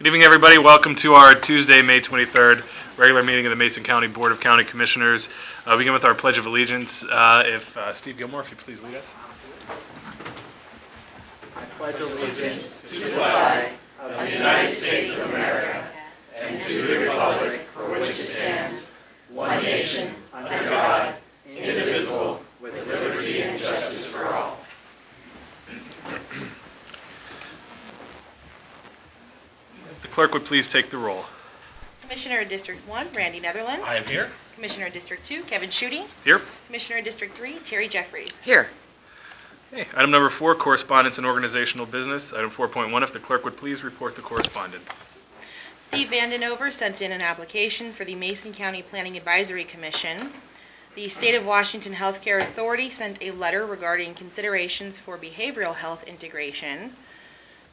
Good evening, everybody. Welcome to our Tuesday, May 23rd, regular meeting of the Mason County Board of County Commissioners. We begin with our Pledge of Allegiance. If Steve Gilmore, if you please lead us. I pledge allegiance to the flag of the United States of America and to the republic for which it stands, one nation, under God, indivisible, with liberty and justice for all. The clerk would please take the roll. Commissioner of District 1, Randy Netherland. I am here. Commissioner of District 2, Kevin Schutte. Here. Commissioner of District 3, Terry Jeffries. Here. Okay. Item number 4, correspondence and organizational business. Item 4.1, if the clerk would please report the correspondence. Steve Vandenover sent in an application for the Mason County Planning Advisory Commission. The State of Washington Healthcare Authority sent a letter regarding considerations for behavioral health integration.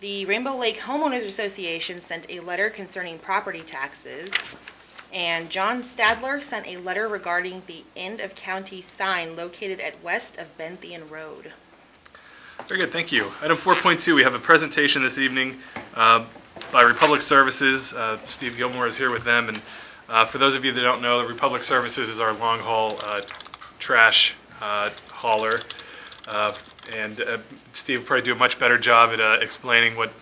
The Rainbow Lake Homeowners Association sent a letter concerning property taxes. And John Stadler sent a letter regarding the end of county sign located at west of Benthian Road. Very good, thank you. Item 4.2, we have a presentation this evening by Republic Services. Steve Gilmore is here with them, and for those of you that don't know, Republic Services is our long haul trash hauler, and Steve will probably do a much better job at explaining what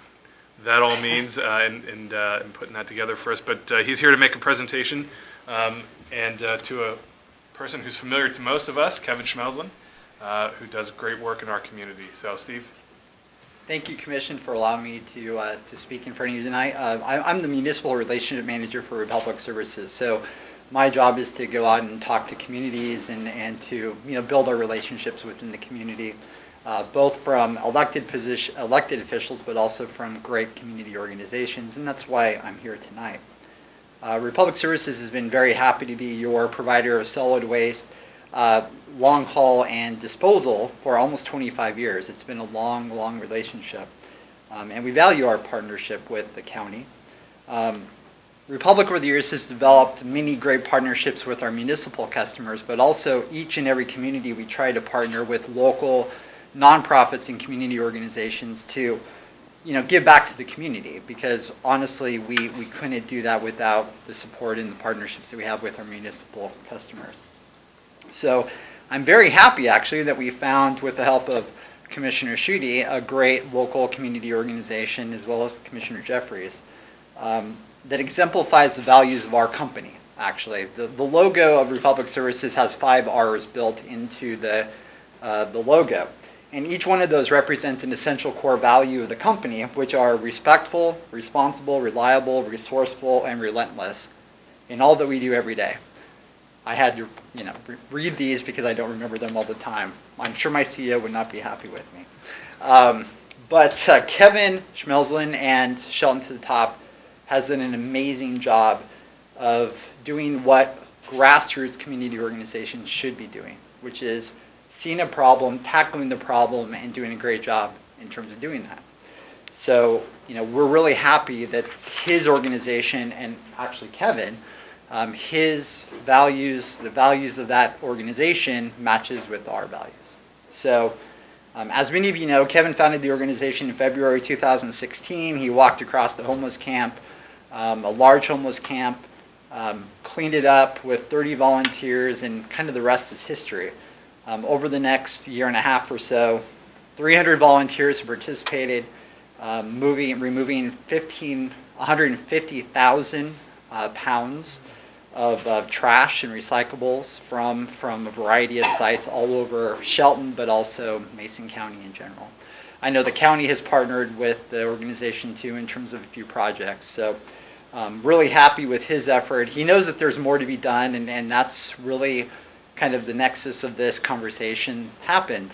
that all means and putting that together for us. But he's here to make a presentation, and to a person who's familiar to most of us, Kevin Schmelzlin, who does great work in our community. So, Steve. Thank you, Commission, for allowing me to speak in front of you tonight. I'm the Municipal Relationship Manager for Republic Services. So my job is to go out and talk to communities and to build our relationships within the community, both from elected officials, but also from great community organizations, and that's why I'm here tonight. Republic Services has been very happy to be your provider of solid waste, long haul and disposal for almost 25 years. It's been a long relationship, and we value our partnership with the county. Republic over the years has developed many great partnerships with our municipal customers, but also each and every community we try to partner with local nonprofits and community organizations to give back to the community, because honestly we couldn't do that without the support and the partnerships that we have with our municipal customers. So I'm very happy actually that we found, with the help of Commissioner Schutte, a great local community organization, as well as Commissioner Jeffries, that exemplifies the values of our company. Actually, the logo of Republic Services has 5 R's built into the logo, and each one of those represents an essential core value of the company, which are respectful, responsible, reliable, resourceful, and relentless in all that we do every day. I had to read these because I don't remember them all the time. I'm sure my CEO would not be happy with me. But Kevin Schmelzlin and Shelton to the Top has done an amazing job of doing what grassroots community organizations should be doing, which is seeing a problem, tackling the problem, and doing a great job in terms of doing that. So, we're really happy that his organization, and actually Kevin, his values, the values of that organization, matches with our values. So, as many of you know, Kevin founded the organization in February 2016. He walked across the homeless camp, a large homeless camp, cleaned it up with 30 volunteers, and kind of the rest is history. Over the next year and a half or so, 300 volunteers have participated, removing 150,000 pounds of trash and recyclables from a variety of sites all over Shelton, but also Mason County in general. I know the county has partnered with the organization too in terms of a few projects, so really happy with his effort. He knows that there's more to be done, and that's really kind of the nexus of this conversation happened.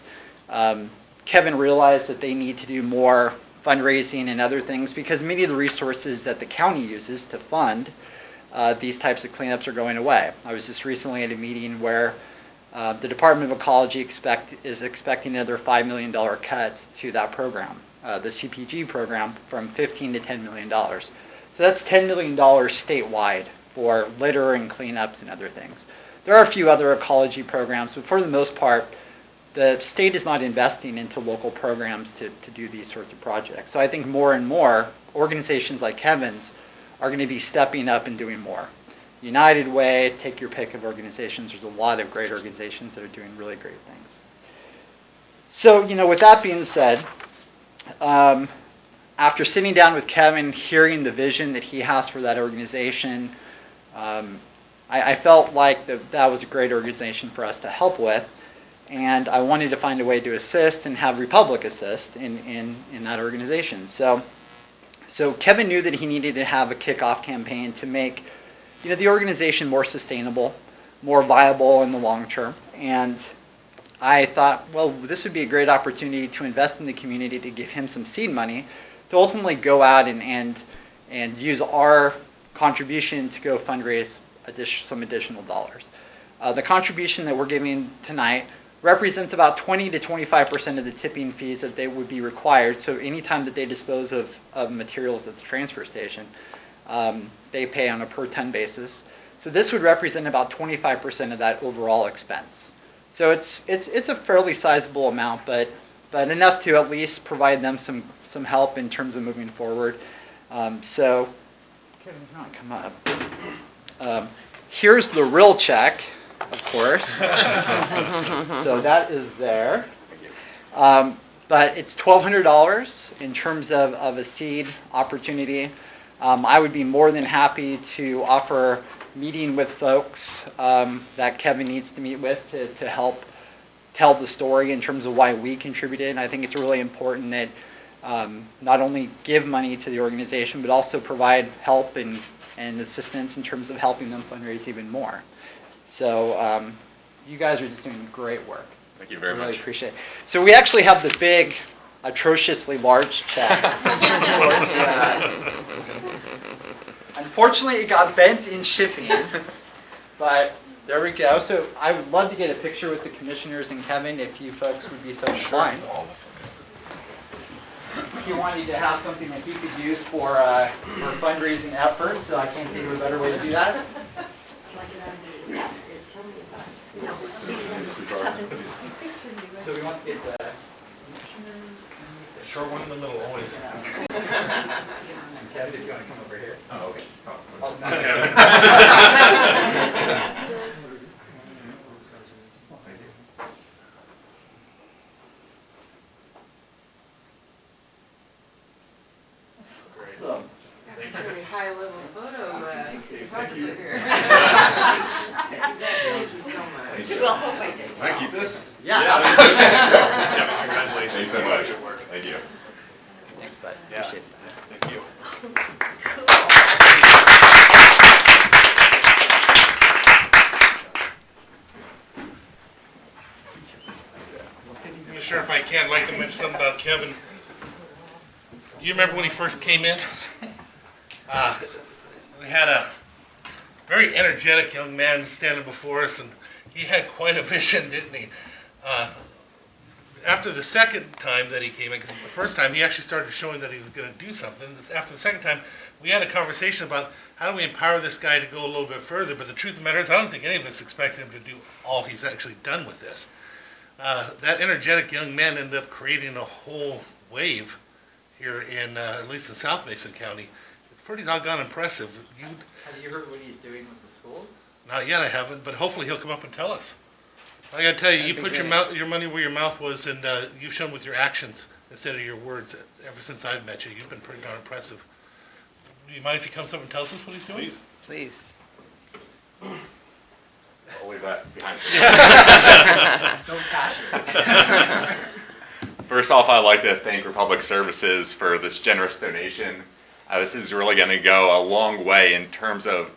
Kevin realized that they need to do more fundraising and other things, because many of the resources that the county uses to fund these types of cleanups are going away. I was just recently at a meeting where the Department of Ecology is expecting another $5 million cut to that program, the CPG program, from $15 to $10 million. So that's $10 million statewide for litter and cleanups and other things. There are a few other ecology programs, but for the most part, the state is not investing into local programs to do these sorts of projects. So I think more and more organizations like Kevin's are going to be stepping up and doing more. United Way, take your pick of organizations. There's a lot of great organizations that are doing really great things. So, with that being said, after sitting down with Kevin, hearing the vision that he has for that organization, I felt like that was a great organization for us to help with, and I wanted to find a way to assist and have Republic assist in that organization. So Kevin knew that he needed to have a kickoff campaign to make the organization more sustainable, more viable in the long term, and I thought, well, this would be a great opportunity to invest in the community, to give him some seed money, to ultimately go out and use our contribution to go fundraise some additional dollars. The contribution that we're giving tonight represents about 20 to 25% of the tipping fees that they would be required. So anytime that they dispose of materials at the transfer station, they pay on a per ton basis. So this would represent about 25% of that overall expense. So it's a fairly sizable amount, but enough to at least provide them some help in terms of moving forward. So, Kevin, if you want to come up. Here's the real check, of course. So that is there. But it's $1,200 in terms of a seed opportunity. I would be more than happy to offer meeting with folks that Kevin needs to meet with to help tell the story in terms of why we contributed. And I think it's really important that not only give money to the organization, but also provide help and assistance in terms of helping them fundraise even more. So you guys are just doing great work. Thank you very much. Really appreciate it. So we actually have the big, atrociously large check. Unfortunately, it got bent in shipping, but there we go. So I would love to get a picture with the commissioners and Kevin if you folks would be so inclined. He wanted to have something that he could use for fundraising efforts, so I can't think of a better way to do that. So we want to get the short one in the middle, always. and Kevin, if you want to come over here. Oh, okay. So, That's a really high-level photo photographer here. Thank you so much. Well, hope I did. Can I keep this? yeah. Yeah, congratulations. Thanks so much. Good work. Thank you. Thanks, bud. Yeah. Appreciate it. Thank you. Sure, if I can, I'd like to mention something about Kevin. Do you remember when he first came in? We had a very energetic young man standing before us, and he had quite a vision, didn't he? After the second time that he came in, because the first time he actually started showing that he was going to do something. After the second time, we had a conversation about how do we empower this guy to go a little bit further. But the truth of the matter is, I don't think any of us expected him to do all he's actually done with this. That energetic young man ended up creating a whole wave here in, at least in South Mason County. It's pretty doggone impressive. Have you heard what he's doing with the schools? Not yet, I haven't, but hopefully he'll come up and tell us. I gotta tell you, you put your money where your mouth was, and you've shown with your actions instead of your words ever since I've met you. You've been pretty darn impressive. Do you mind if he comes up and tells us what he's doing? Please. Please. I'll leave that behind. Don't cash it. First off, I'd like to thank Republic Services for this generous donation. This is really going to go a long way in terms of,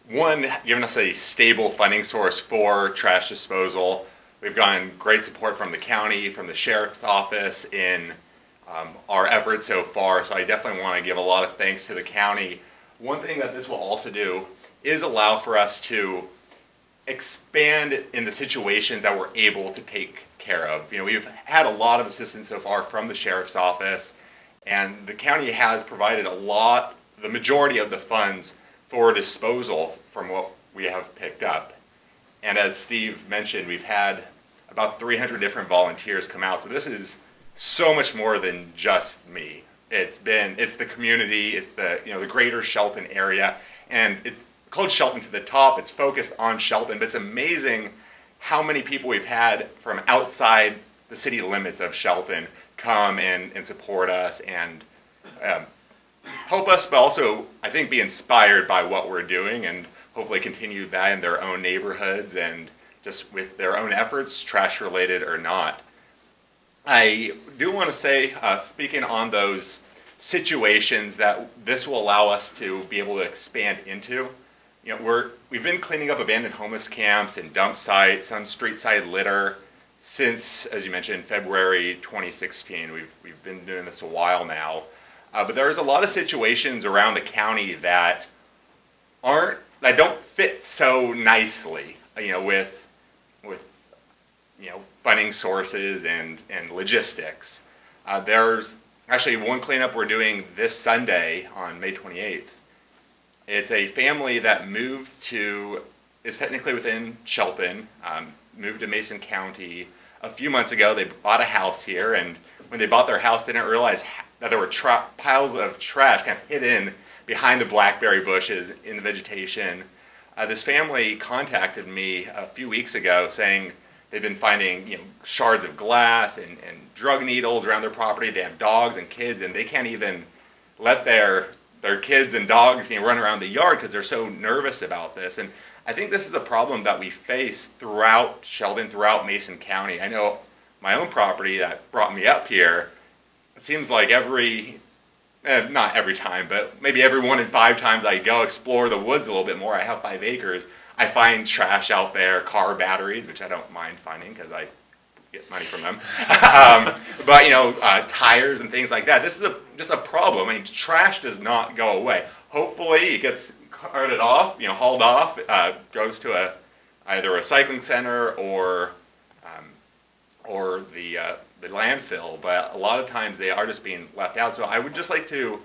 one, giving us a stable funding source for trash disposal. We've gotten great support from the county, from the sheriff's office in our efforts so far, so I definitely want to give a lot of thanks to the county. One thing that this will also do is allow for us to expand in the situations that we're able to take care of. You know, we've had a lot of assistance so far from the sheriff's office, and the county has provided the majority of the funds for disposal from what we have picked up. And as Steve mentioned, we've had about 300 different volunteers come out. So this is so much more than just me. It's the community, it's the greater Shelton area, and it's called Shelton to the Top. It's focused on Shelton, but it's amazing how many people we've had from outside the city limits of Shelton come and support us and help us, but also, I think, be inspired by what we're doing and hopefully continue that in their own neighborhoods and just with their own efforts, trash related or not. I do want to say, speaking on those situations that this will allow us to be able to expand into, we've been cleaning up abandoned homeless camps and dump sites, some street side litter since, as you mentioned, February 2016. We've been doing this a while now. But there's a lot of situations around the county that don't fit so nicely, with funding sources and logistics. There's actually one cleanup we're doing this Sunday on May 28th. It's a family that is technically within Shelton, moved to Mason County a few months ago. They bought a house here, and when they bought their house, they didn't realize that there were piles of trash kind of hidden behind the blackberry bushes in the vegetation. This family contacted me a few weeks ago saying they've been finding shards of glass and drug needles around their property. They have dogs and kids, and they can't even let their kids and dogs run around the yard because they're so nervous about this. And I think this is a problem that we face throughout Shelton, throughout Mason County. I know my own property that brought me up here, it seems like not every time, but maybe every 1 in 5 times I go explore the woods a little bit more, I have 5 acres, I find trash out there, car batteries, which I don't mind finding because I get money from them. But tires and things like that. This is just a problem. I mean, trash does not go away. Hopefully it gets carted off, hauled off, goes to either a recycling center or the landfill. But a lot of times they are just being left out. So I would just like to,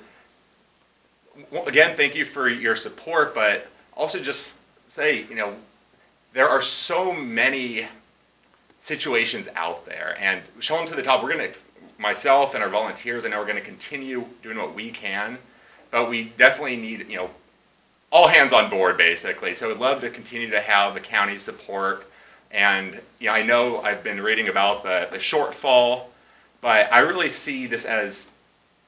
again, thank you for your support, but also just say, there are so many situations out there, and Shelton to the Top, myself and our volunteers, I know we're going to continue doing what we can, but we definitely need, all hands on board, basically. So we'd love to continue to have the county's support. And I know I've been reading about the shortfall, but I really see this as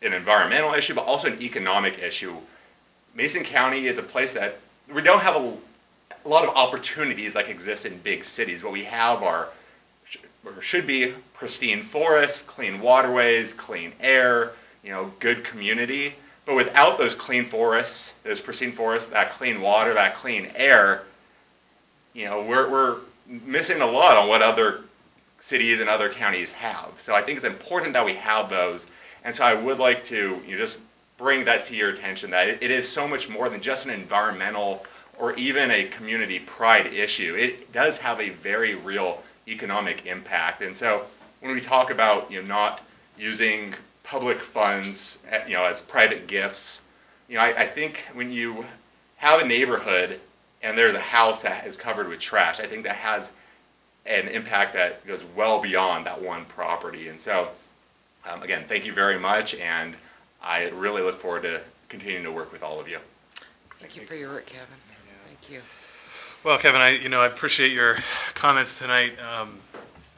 an environmental issue, but also an economic issue. Mason County is a place that we don't have a lot of opportunities like exist in big cities. What we have should be pristine forests, clean waterways, clean air, good community. But without those clean forests, those pristine forests, that clean water, that clean air, we're missing a lot on what other cities and other counties have. So I think it's important that we have those. And so I would like to just bring that to your attention, that it is so much more than just an environmental or even a community pride issue. It does have a very real economic impact. And so when we talk about not using public funds as private gifts, I think when you have a neighborhood and there's a house that is covered with trash, I think that has an impact that goes well beyond that one property. And so again, thank you very much, and I really look forward to continuing to work with all of you. Thank you for your work, Kevin. Thank you. Well, Kevin, I appreciate your comments tonight,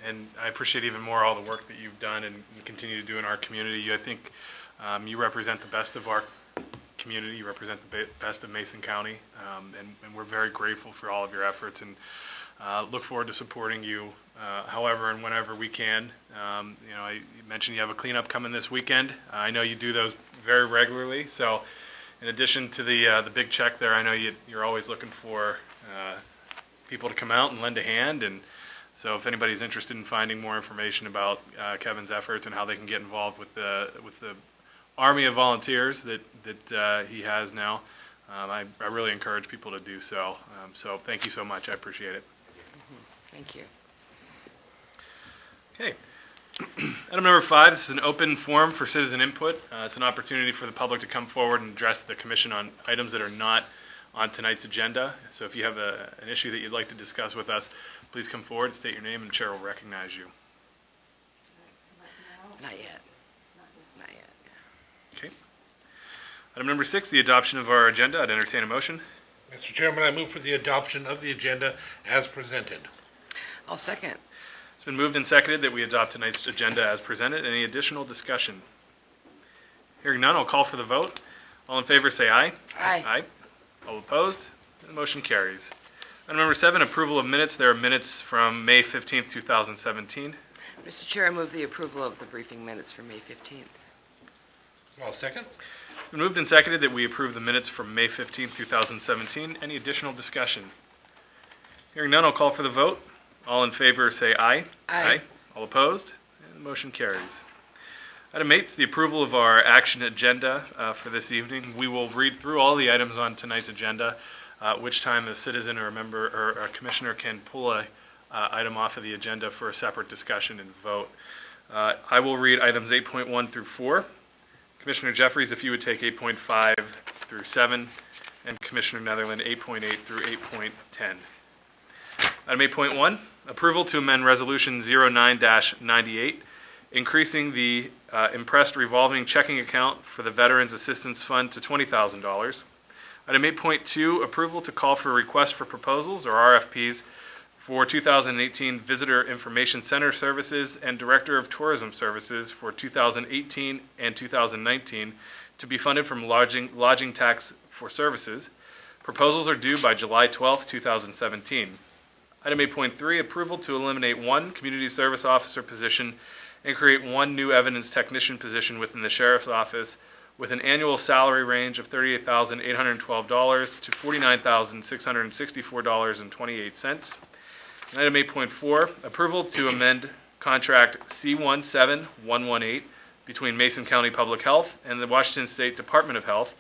and I appreciate even more all the work that you've done and continue to do in our community. I think you represent the best of our community. You represent the best of Mason County, and we're very grateful for all of your efforts, and look forward to supporting you however and whenever we can. You mentioned you have a cleanup coming this weekend. I know you do those very regularly, so in addition to the big check there, I know you're always looking for people to come out and lend a hand, and so if anybody's interested in finding more information about Kevin's efforts and how they can get involved with the army of volunteers that he has now, I really encourage people to do so. So thank you so much. I appreciate it. Thank you. Okay. Item number 5, this is an open forum for citizen input. It's an opportunity for the public to come forward and address the commission on items that are not on tonight's agenda. So if you have an issue that you'd like to discuss with us, please come forward, state your name, and Chair will recognize you. Not yet. Not yet. Okay. Item number 6, the adoption of our agenda. I'd entertain a motion. Mr. Chairman, I move for the adoption of the agenda as presented. I'll second. It's been moved and seconded that we adopt tonight's agenda as presented. Any additional discussion? Hearing none, I'll call for the vote. All in favor say aye. Aye. Aye. All opposed? The motion carries. Item number 7, approval of minutes. There are minutes from May 15th, 2017. Mr. Chair, I move the approval of the briefing minutes for May 15th. I'll second. It's been moved and seconded that we approve the minutes from May 15th, 2017. Any additional discussion? Hearing none, I'll call for the vote. All in favor say aye. Aye. All opposed? And the motion carries. Item 8 is the approval of our action agenda for this evening. We will read through all the items on tonight's agenda, at which time a citizen or a member or a commissioner can pull a item off of the agenda for a separate discussion and vote. I will read items 8.1 through 4. Commissioner Jeffries, if you would take 8.5 through 7, and Commissioner Netherland 8.8 through 8.10. Item 8.1, approval to amend Resolution 09-98, increasing the impressed revolving checking account for the Veterans Assistance Fund to $20,000. Item 8.2, approval to call for requests for proposals, or RFPs, for 2018 Visitor Information Center Services and Director of Tourism Services for 2018 and 2019 to be funded from lodging tax for services. Proposals are due by July 12, 2017. Item 8.3, approval to eliminate 1 community service officer position and create 1 new evidence technician position within the Sheriff's Office with an annual salary range of $38,812 to $49,664.28. And item 8.4, approval to amend contract C17118 between Mason County Public Health and the Washington State Department of Health.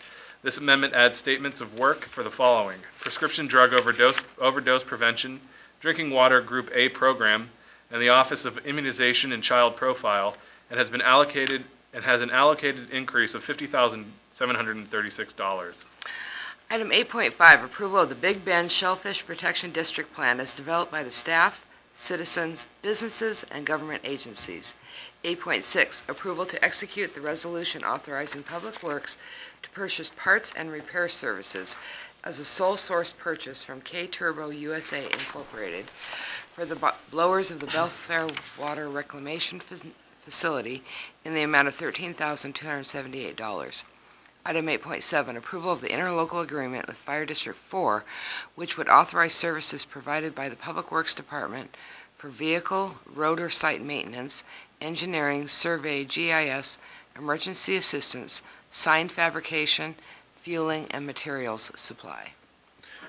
This amendment adds statements of work for the following: prescription drug overdose prevention, drinking water Group A program, and the Office of Immunization and Child Profile, and has an allocated increase of $50,736. Item 8.5, approval of the Big Bend Shellfish Protection District Plan as developed by the staff, citizens, businesses, and government agencies. 8.6, approval to execute the resolution authorizing Public Works to purchase parts and repair services as a sole source purchase from K-Turbo USA Incorporated for the blowers of the Belfair Water Reclamation Facility in the amount of $13,278. Item 8.7, approval of the interlocal agreement with Fire District 4, which would authorize services provided by the Public Works Department for vehicle, road or site maintenance, engineering, survey, GIS, emergency assistance, sign fabrication, fueling, and materials supply.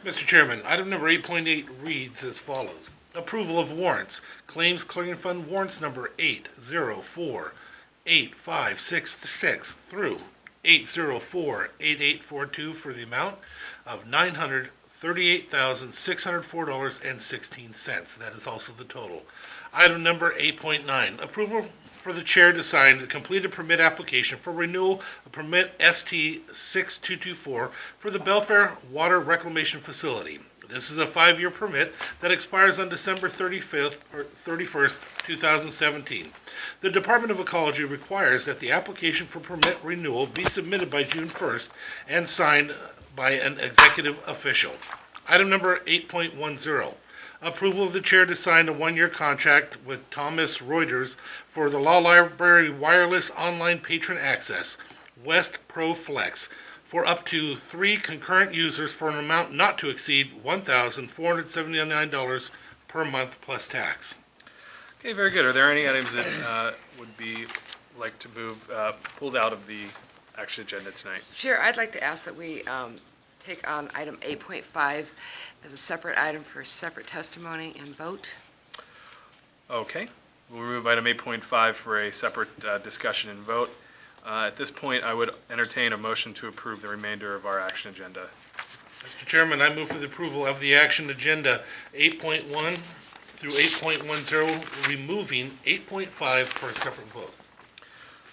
Mr. Chairman, item number 8.8 reads as follows. Approval of warrants. Claims Clearing Fund warrants number 8048566 through 8048842 for the amount of $938,604.16. That is also the total. Item number 8.9, approval for the chair to sign the completed permit application for renewal of permit ST 6224 for the Belfair Water Reclamation Facility. This is a 5-year permit that expires on December 31st, 2017. The Department of Ecology requires that the application for permit renewal be submitted by June 1st and signed by an executive official. Item number 8.10, approval of the chair to sign a 1-year contract with Thomas Reuters for the Law Library Wireless Online Patron Access, West Pro Flex, for up to 3 concurrent users for an amount not to exceed $1,479 per month plus tax. Okay, very good. Are there any items that would be like to move pulled out of the action agenda tonight? Chair, I'd like to ask that we take on item 8.5 as a separate item for separate testimony and vote. Okay, we'll remove item 8.5 for a separate discussion and vote. At this point, I would entertain a motion to approve the remainder of our action agenda. Mr. Chairman, I move for the approval of the action agenda 8.1 through 8.10, removing 8.5 for a separate vote.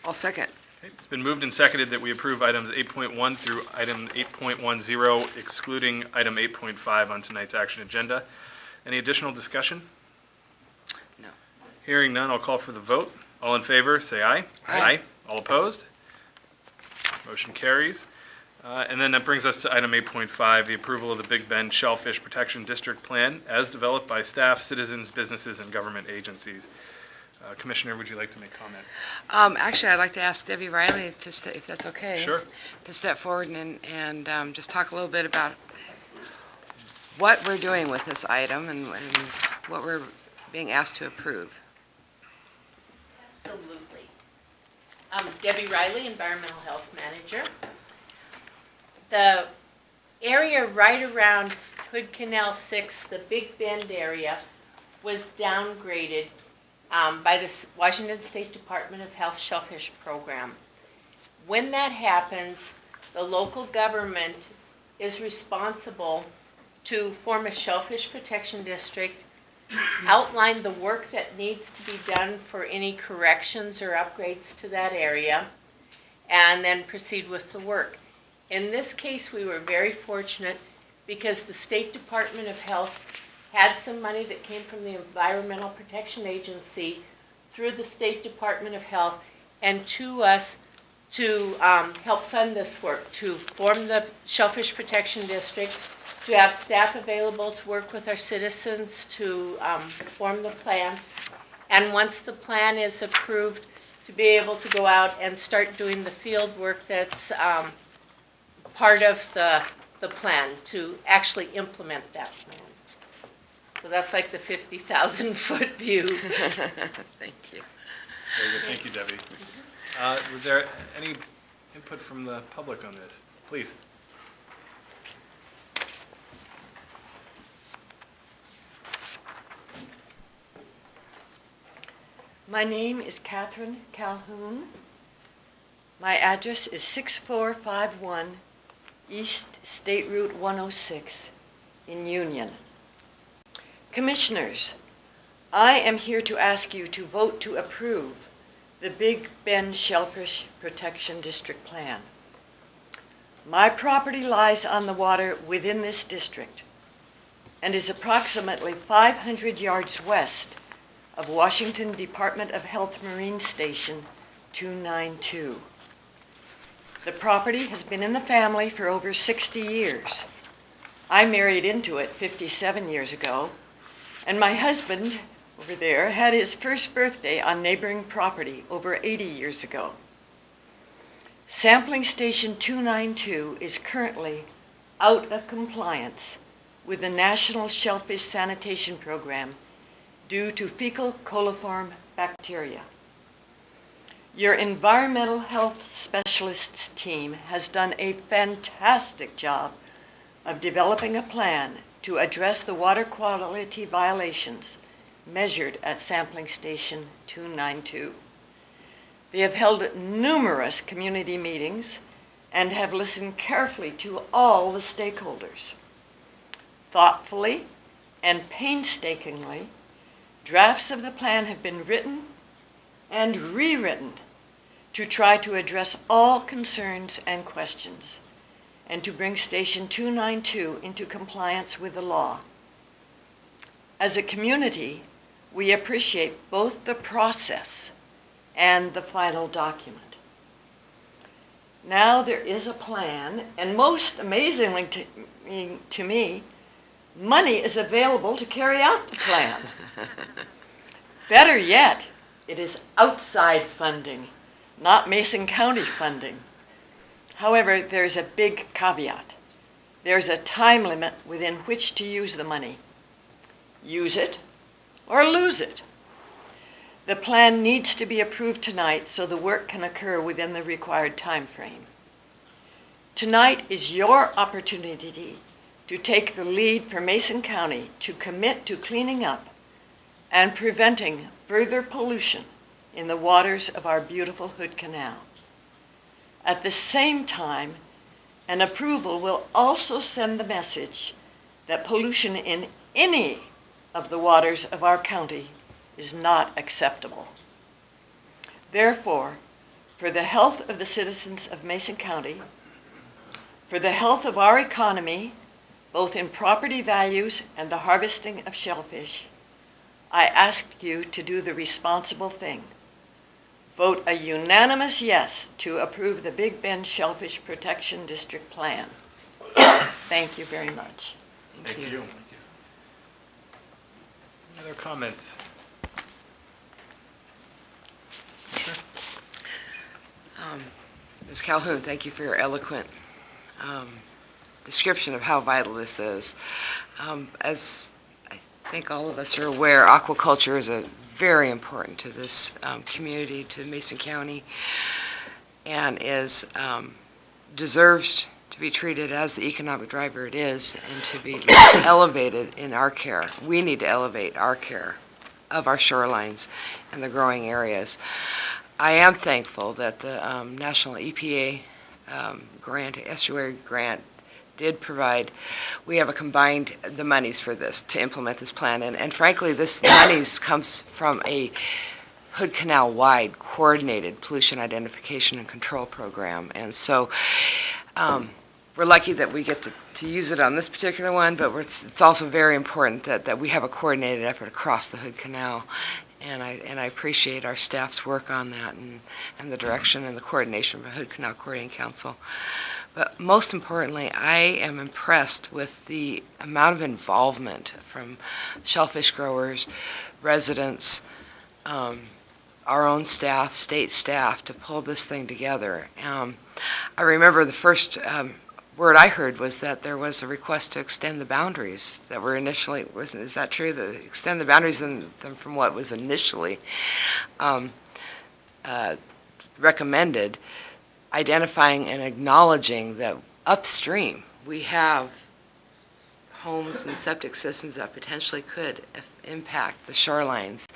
I'll second. Okay, it's been moved and seconded that we approve items 8.1 through item 8.10, excluding item 8.5 on tonight's action agenda. Any additional discussion? No. Hearing none, I'll call for the vote. All in favor, say aye. Aye. All opposed? Motion carries. And then that brings us to item 8.5, the approval of the Big Bend Shellfish Protection District Plan as developed by staff, citizens, businesses, and government agencies. Commissioner, would you like to make comment? Actually, I'd like to ask Debbie Riley, if that's okay. Sure. To step forward and just talk a little bit about what we're doing with this item and what we're being asked to approve. Absolutely. Debbie Riley, Environmental Health Manager. The area right around Hood Canal 6, the Big Bend area, was downgraded by the Washington State Department of Health Shellfish Program. When that happens, the local government is responsible to form a shellfish protection district, outline the work that needs to be done for any corrections or upgrades to that area, and then proceed with the work. In this case, we were very fortunate because the State Department of Health had some money that came from the Environmental Protection Agency through the State Department of Health and to us to help fund this work, to form the Shellfish Protection District, to have staff available to work with our citizens to form the plan. And once the plan is approved, to be able to go out and start doing the field work that's part of the plan, to actually implement that plan. So that's like the 50,000-foot view. Thank you. Very good. Thank you, Debbie. Was there any input from the public on this? Please. My name is Catherine Calhoun. My address is 6451 East State Route 106 in Union. Commissioners, I am here to ask you to vote to approve the Big Bend Shellfish Protection District Plan. My property lies on the water within this district and is approximately 500 yards west of Washington Department of Health Marine Station 292. The property has been in the family for over 60 years. I married into it 57 years ago, and my husband over there had his first birthday on neighboring property over 80 years ago. Sampling Station 292 is currently out of compliance with the National Shellfish Sanitation Program due to fecal coliform bacteria. Your environmental health specialists team has done a fantastic job of developing a plan to address the water quality violations measured at Sampling Station 292. They have held numerous community meetings and have listened carefully to all the stakeholders. Thoughtfully and painstakingly, drafts of the plan have been written and rewritten to try to address all concerns and questions and to bring Station 292 into compliance with the law. As a community, we appreciate both the process and the final document. Now there is a plan, and most amazingly to me, money is available to carry out the plan. Better yet, it is outside funding, not Mason County funding. However, there's a big caveat. There's a time limit within which to use the money. Use it or lose it. The plan needs to be approved tonight so the work can occur within the required time frame. Tonight is your opportunity to take the lead for Mason County to commit to cleaning up and preventing further pollution in the waters of our beautiful Hood Canal. At the same time, an approval will also send the message that pollution in any of the waters of our county is not acceptable. Therefore, for the health of the citizens of Mason County, for the health of our economy, both in property values and the harvesting of shellfish, I ask you to do the responsible thing. Vote a unanimous yes to approve the Big Bend Shellfish Protection District Plan. Thank you very much. Thank you. Any other comments? Sure. Ms. Calhoun, thank you for your eloquent description of how vital this is. As I think all of us are aware, aquaculture is very important to this community, to Mason County, and is deserves to be treated as the economic driver it is and to be elevated in our care. We need to elevate our care of our shorelines and the growing areas. I am thankful that the National EPA grant, estuary grant, did provide, we have combined the monies for this, to implement this plan. And frankly, this monies comes from a Hood Canal-wide coordinated pollution identification and control program. And so we're lucky that we get to use it on this particular one, but it's also very important that we have a coordinated effort across the Hood Canal. And I appreciate our staff's work on that and the direction and the coordination from Hood Canal Coordinating Council. But most importantly, I am impressed with the amount of involvement from shellfish growers, residents, our own staff, state staff, to pull this thing together. I remember the first word I heard was that there was a request to extend the boundaries that were initially, is that true? That extend the boundaries from what was initially recommended, identifying and acknowledging that upstream we have homes and septic systems that potentially could impact the shorelines.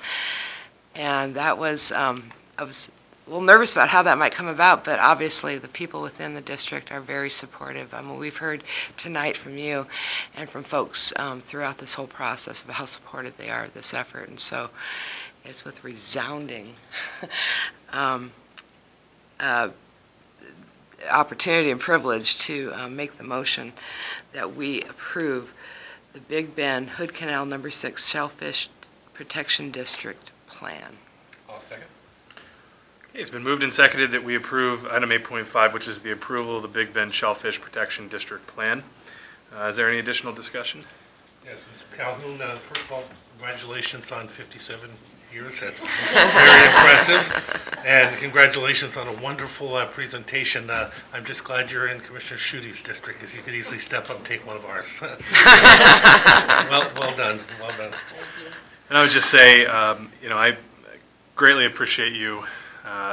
And that was, I was a little nervous about how that might come about, but obviously the people within the district are very supportive. We've heard tonight from you and from folks throughout this whole process of how supportive they are of this effort. And so it's with resounding opportunity and privilege to make the motion that we approve the Big Bend Hood Canal No. 6 Shellfish Protection District Plan. I'll second. Okay, it's been moved and seconded that we approve item 8.5, which is the approval of the Big Bend Shellfish Protection District Plan. Is there any additional discussion? Yes, Mr. Calhoun, first of all, congratulations on 57 years. That's very impressive. And congratulations on a wonderful presentation. I'm just glad you're in Commissioner Schuette's district, because you could easily step up and take one of ours. well done. Well done. And I would just say, I greatly appreciate you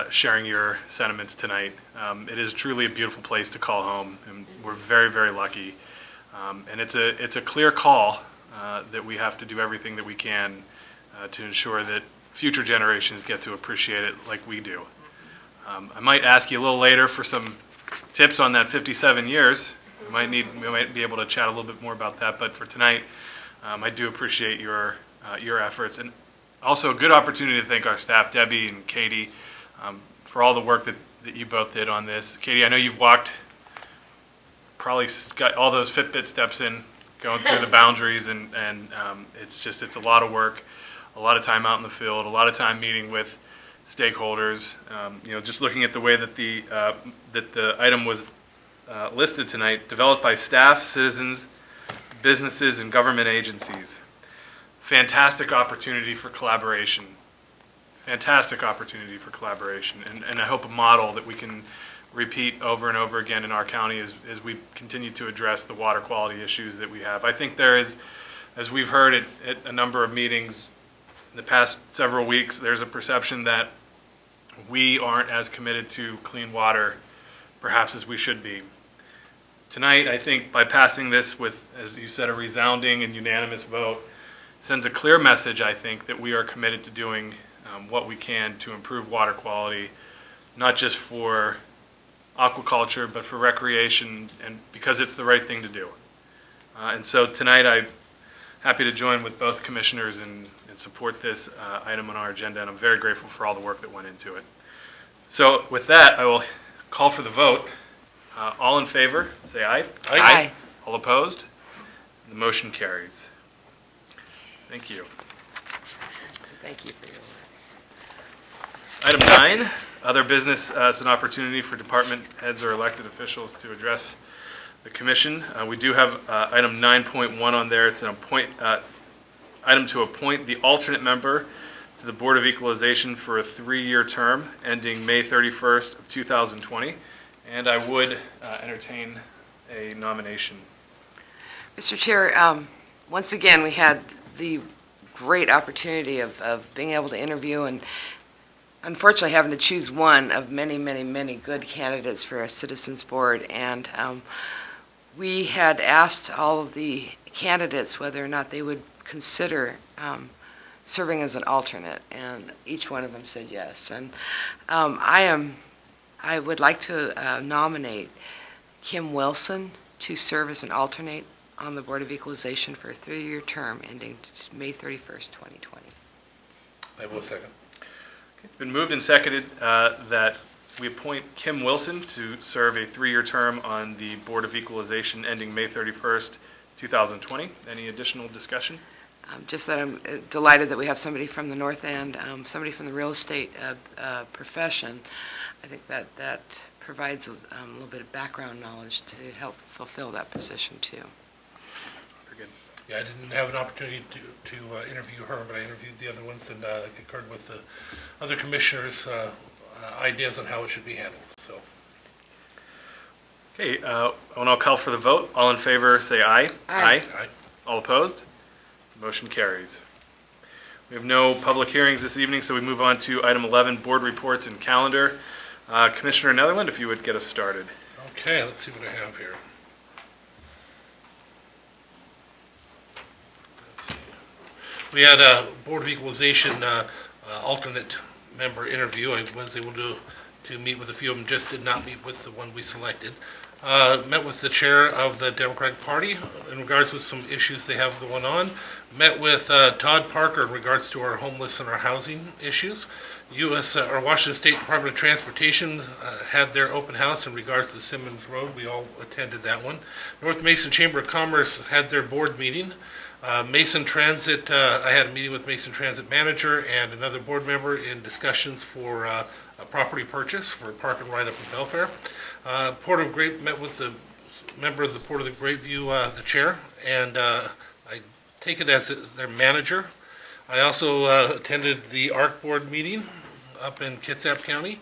sharing your sentiments tonight. It is truly a beautiful place to call home, and we're very, very lucky. And it's a clear call that we have to do everything that we can to ensure that future generations get to appreciate it like we do. I might ask you a little later for some tips on that 57 years. We might be able to chat a little bit more about that, but for tonight, I do appreciate your efforts, and also a good opportunity to thank our staff, Debbie and Katie, for all the work that you both did on this. Katie, I know you've probably got all those Fitbit steps in, going through the boundaries, and it's a lot of work, a lot of time out in the field, a lot of time meeting with stakeholders. Just looking at the way that the item was listed tonight, developed by staff, citizens, businesses, and government agencies. Fantastic opportunity for collaboration. Fantastic opportunity for collaboration, and I hope a model that we can repeat over and over again in our county as we continue to address the water quality issues that we have. I think there is, as we've heard at a number of meetings in the past several weeks, there's a perception that we aren't as committed to clean water perhaps as we should be. Tonight, I think by passing this with, as you said, a resounding and unanimous vote, sends a clear message, I think, that we are committed to doing what we can to improve water quality, not just for aquaculture, but for recreation, and because it's the right thing to do. And so tonight, I'm happy to join with both commissioners and support this item on our agenda, and I'm very grateful for all the work that went into it. So with that, I will call for the vote. All in favor, say aye. Aye. All opposed? The motion carries. Thank you. Thank you for your work. Item 9, other business. It's an opportunity for department heads or elected officials to address the commission. We do have item 9.1 on there. It's an item to appoint the alternate member to the Board of Equalization for a 3-year term ending May 31st of 2020. And I would entertain a nomination. Mr. Chair, once again, we had the great opportunity of being able to interview and unfortunately having to choose one of many, many, many good candidates for a citizens board. And we had asked all of the candidates whether or not they would consider serving as an alternate, and each one of them said yes. And I would like to nominate Kim Wilson to serve as an alternate on the Board of Equalization for a 3-year term ending May 31st, 2020. I will second. It's been moved and seconded that we appoint Kim Wilson to serve a 3-year term on the Board of Equalization ending May 31st, 2020. Any additional discussion? Just that I'm delighted that we have somebody from the North End, somebody from the real estate profession. I think that provides a little bit of background knowledge to help fulfill that position too. Very good. Yeah, I didn't have an opportunity to interview her, but I interviewed the other ones and concurred with the other commissioners' ideas on how it should be handled. So, Okay, and I'll call for the vote. All in favor, say aye. Aye. Aye. All opposed? Motion carries. We have no public hearings this evening, so we move on to item 11, board reports and calendar. Commissioner Netherland, if you would get us started. Okay, let's see what I have here. We had a Board of Equalization alternate member interview. I was able to meet with a few of them, just did not meet with the one we selected. Met with the chair of the Democratic Party in regards with some issues they have going on. Met with Todd Parker in regards to our homeless and our housing issues. Or Washington State Department of Transportation had their open house in regards to Simmons Road. We all attended that one. North Mason Chamber of Commerce had their board meeting. Mason Transit, I had a meeting with Mason Transit manager and another board member in discussions for a property purchase for park and ride up in Belfair. Port of Great met with the member of the Port of the Greatview, the chair, and I take it as their manager. I also attended the ARC board meeting up in Kitsap County.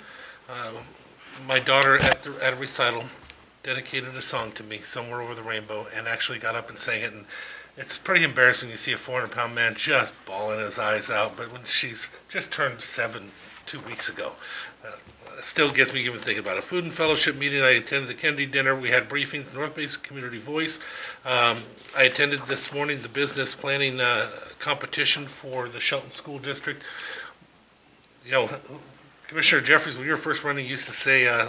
My daughter at a recital dedicated a song to me, Somewhere Over the Rainbow, and actually got up and sang it. And it's pretty embarrassing to see a 400-pound man just bawling his eyes out, but when she's just turned 7 2 weeks ago. Still gets me even thinking about it. Food and fellowship meeting. I attended the Kennedy dinner. We had briefings. North Mason Community Voice. I attended this morning the business planning competition for the Shelton School District. You know, Commissioner Jeffries, when you were first running, used to say our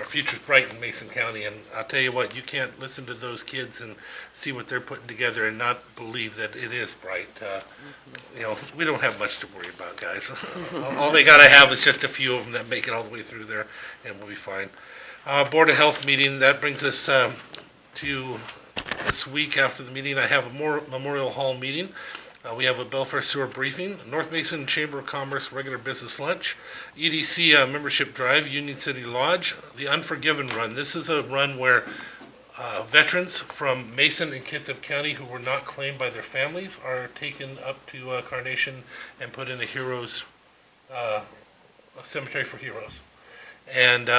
future's bright in Mason County, and I'll tell you what, you can't listen to those kids and see what they're putting together and not believe that it is bright. You know, we don't have much to worry about, guys. All they got to have is just a few of them that make it all the way through there, and we'll be fine. Board of Health meeting, that brings us to this week after the meeting. I have a Memorial Hall meeting. We have a Belfair Sewer briefing, North Mason Chamber of Commerce regular business lunch, EDC membership drive, Union City Lodge, the Unforgiven Run. This is a run where veterans from Mason and Kitsap County who were not claimed by their families are taken up to Carnation and put in a cemetery for heroes. And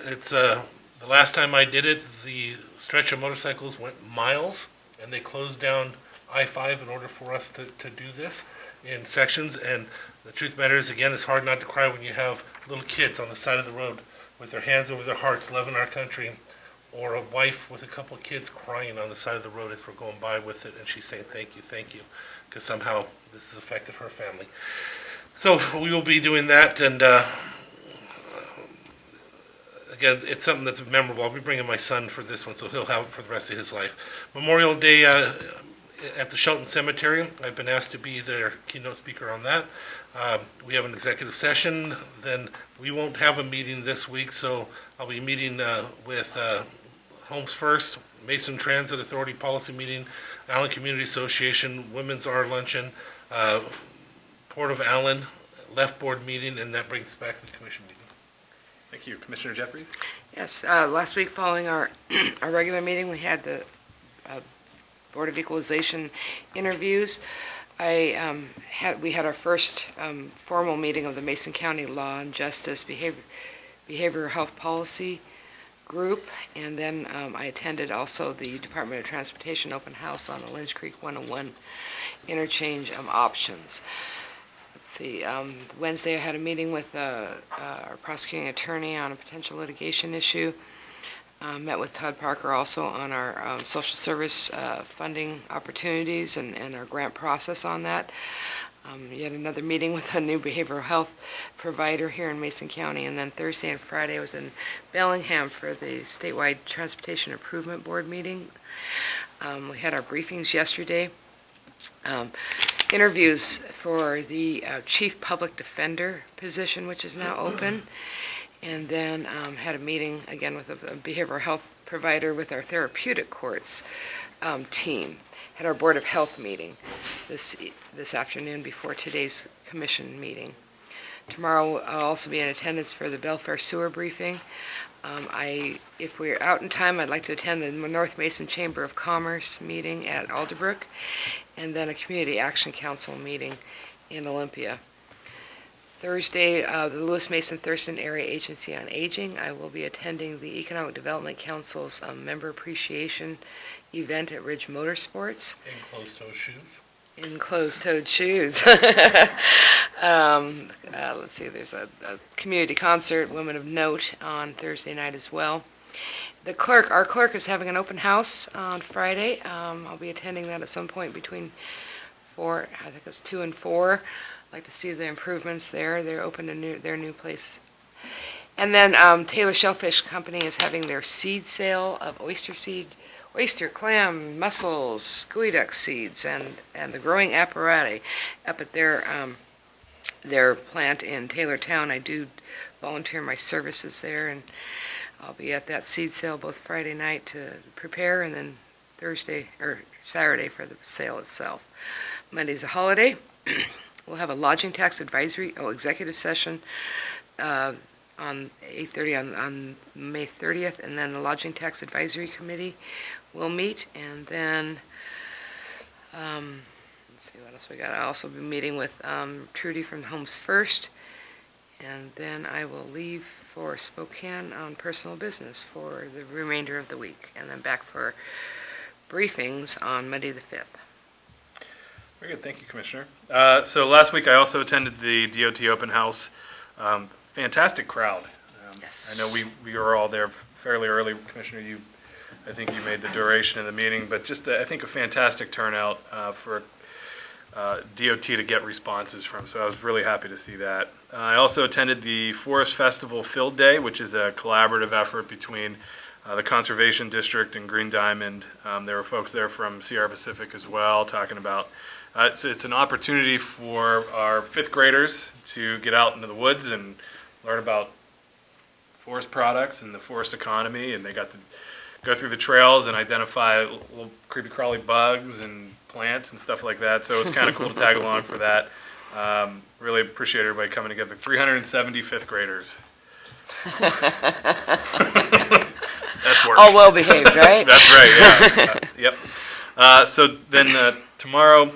it's the last time I did it, the stretch of motorcycles went miles, and they closed down I-5 in order for us to do this in sections. And the truth matter is, again, it's hard not to cry when you have little kids on the side of the road with their hands over their hearts loving our country, or a wife with a couple of kids crying on the side of the road as we're going by with it, and she's saying thank you, because somehow this has affected her family. So we will be doing that, and again, it's something that's memorable. I'll be bringing my son for this one, so he'll have it for the rest of his life. Memorial Day at the Shelton Cemetery. I've been asked to be their keynote speaker on that. We have an executive session, then we won't have a meeting this week, so I'll be meeting with Homes First, Mason Transit Authority Policy Meeting, Allen Community Association, Women's Art Luncheon, Port of Allen, Left Board meeting, and that brings us back to the commission meeting. Thank you. Commissioner Jeffries? Yes, last week following our, our regular meeting, we had the Board of Equalization interviews. We had our first formal meeting of the Mason County Law and Justice Behavioral Health Policy Group, and then I attended also the Department of Transportation open house on the Lynch Creek 101 interchange options. Let's see, Wednesday I had a meeting with our prosecuting attorney on a potential litigation issue. Met with Todd Parker also on our social service funding opportunities and our grant process on that. Yet another meeting with a new behavioral health provider here in Mason County. And then Thursday and Friday I was in Bellingham for the statewide Transportation Improvement Board meeting. We had our briefings yesterday. Interviews for the Chief Public Defender position, which is now open. And then had a meeting again with a behavioral health provider with our therapeutic courts team. Had our Board of Health meeting this afternoon before today's commission meeting. Tomorrow I'll also be in attendance for the Belfair Sewer briefing. If we're out in time, I'd like to attend the North Mason Chamber of Commerce meeting at Alderbrook, and then a Community Action Council meeting in Olympia. Thursday, the Lewis Mason Thurston Area Agency on Aging. I will be attending the Economic Development Council's member appreciation event at Ridge Motorsports. In closed-toe shoes. In closed-toed shoes. Let's see, there's a community concert, Women of Note, on Thursday night as well. Our clerk is having an open house on Friday. I'll be attending that at some point between 2 and 4. I'd like to see the improvements there. They're open to their new place. And then Taylor Shellfish Company is having their seed sale of oyster, clam, mussels, geoduck seeds, and the growing apparatus up at their plant in Taylortown. I do volunteer my services there, and I'll be at that seed sale both Friday night to prepare, and then Saturday for the sale itself. Monday's a holiday. We'll have a lodging tax executive session on 8:30 on May 30th, and then the Lodging Tax Advisory Committee will meet, and then let's see what else we got. I'll also be meeting with Trudy from Homes First, and then I will leave for Spokane on personal business for the remainder of the week, and then back for briefings on Monday the 5th. Very good. Thank you, Commissioner. So last week I also attended the DOT open house. Fantastic crowd. Yes. I know we were all there fairly early. Commissioner, I think you made the duration of the meeting, but just I think a fantastic turnout for DOT to get responses from. So I was really happy to see that. I also attended the Forest Festival Field Day, which is a collaborative effort between the Conservation District and Green Diamond. There were folks there from Sierra Pacific as well talking about it's an opportunity for our 5th graders to get out into the woods and learn about forest products and the forest economy, and they got to go through the trails and identify little creepy crawly bugs and plants and stuff like that. So it's kind of cool to tag along for that. Really appreciate everybody coming together. 370 5th graders. That's work. All well behaved, right? That's right, yeah. Yep. So then tomorrow,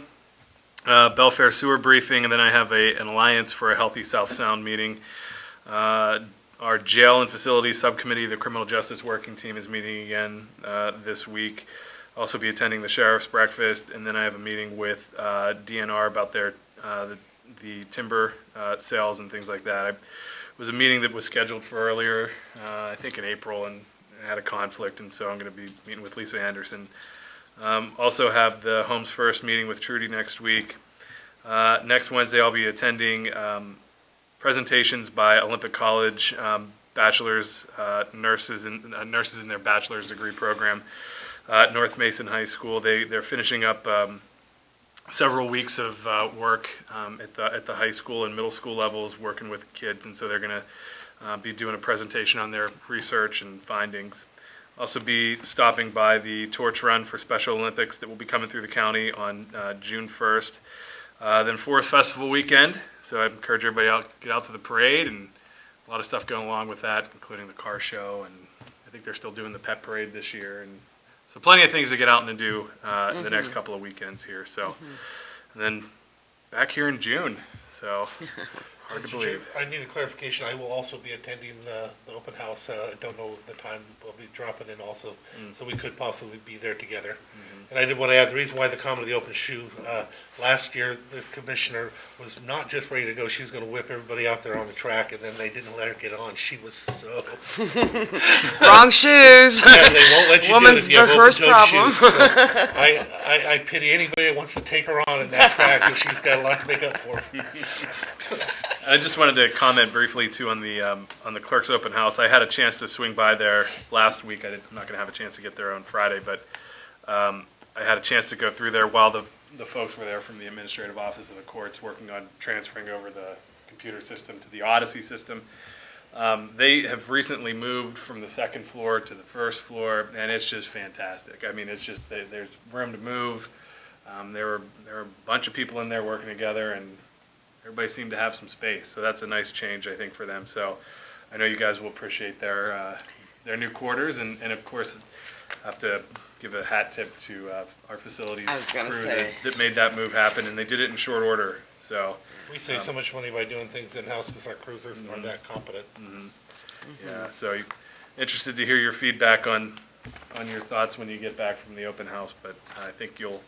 Belfair Sewer briefing, and then I have an Alliance for a Healthy South Sound meeting. Our Jail and Facilities Subcommittee, the Criminal Justice Working Team, is meeting again this week. I'll also be attending the Sheriff's Breakfast, and then I have a meeting with DNR about their the timber sales and things like that. It was a meeting that was scheduled for earlier, I think in April, and I had a conflict, and so I'm going to be meeting with Lisa Anderson. Also have the Homes First meeting with Trudy next week. Next Wednesday I'll be attending presentations by Olympic College bachelor's nurses in their bachelor's degree program. at North Mason High School. They're finishing up several weeks of work at the high school and middle school levels, working with kids, and so they're going to be doing a presentation on their research and findings. Also be stopping by the torch run for Special Olympics that will be coming through the county on June 1st. Then Forest Festival weekend, so I encourage everybody get out to the parade, and a lot of stuff going along with that, including the car show, and I think they're still doing the pet parade this year, and so plenty of things to get out and do the next couple of weekends here. So, and then back here in June, so hard to Mr. Chair, believe. I need a clarification. I will also be attending the open house. I don't know the time. I'll be dropping in also, so we could possibly be there together. And I did want to add, the reason why the comment of the open shoe, last year, this commissioner was not just ready to go. She was going to whip everybody out there on the track, and then they didn't let her get on. She was so... Wrong shoes. Yeah, they won't let you Woman's do it if you have first open-toed shoes. problem. So I pity anybody that wants to take her on in that track, because she's got a lot to make up for. I just wanted to comment briefly too on the clerk's open house. I had a chance to swing by there last week. I'm not going to have a chance to get there on Friday, but I had a chance to go through there while the folks were there from the administrative office of the courts working on transferring over the computer system to the Odyssey system. They have recently moved from the second floor to the first floor, and it's just fantastic. I mean, it's just there's room to move. There were a bunch of people in there working together, and everybody seemed to have some space. So that's a nice change, I think, for them. So I know you guys will appreciate their new quarters, and of course, have to give a hat tip to our facilities I was gonna crew say. that made that move happen, and they did it in short order. So We save so much money by doing things in-house because our cruisers are that competent. yeah, so interested to hear your feedback on your thoughts when you get back from the open house, but I think you'll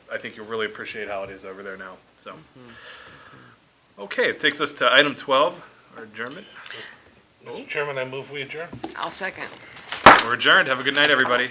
really appreciate how it is over there now. So okay, it takes us to item 12, our adjournment. Mr. Chairman, I move we adjourn. I'll second. We're adjourned. Have a good night, everybody.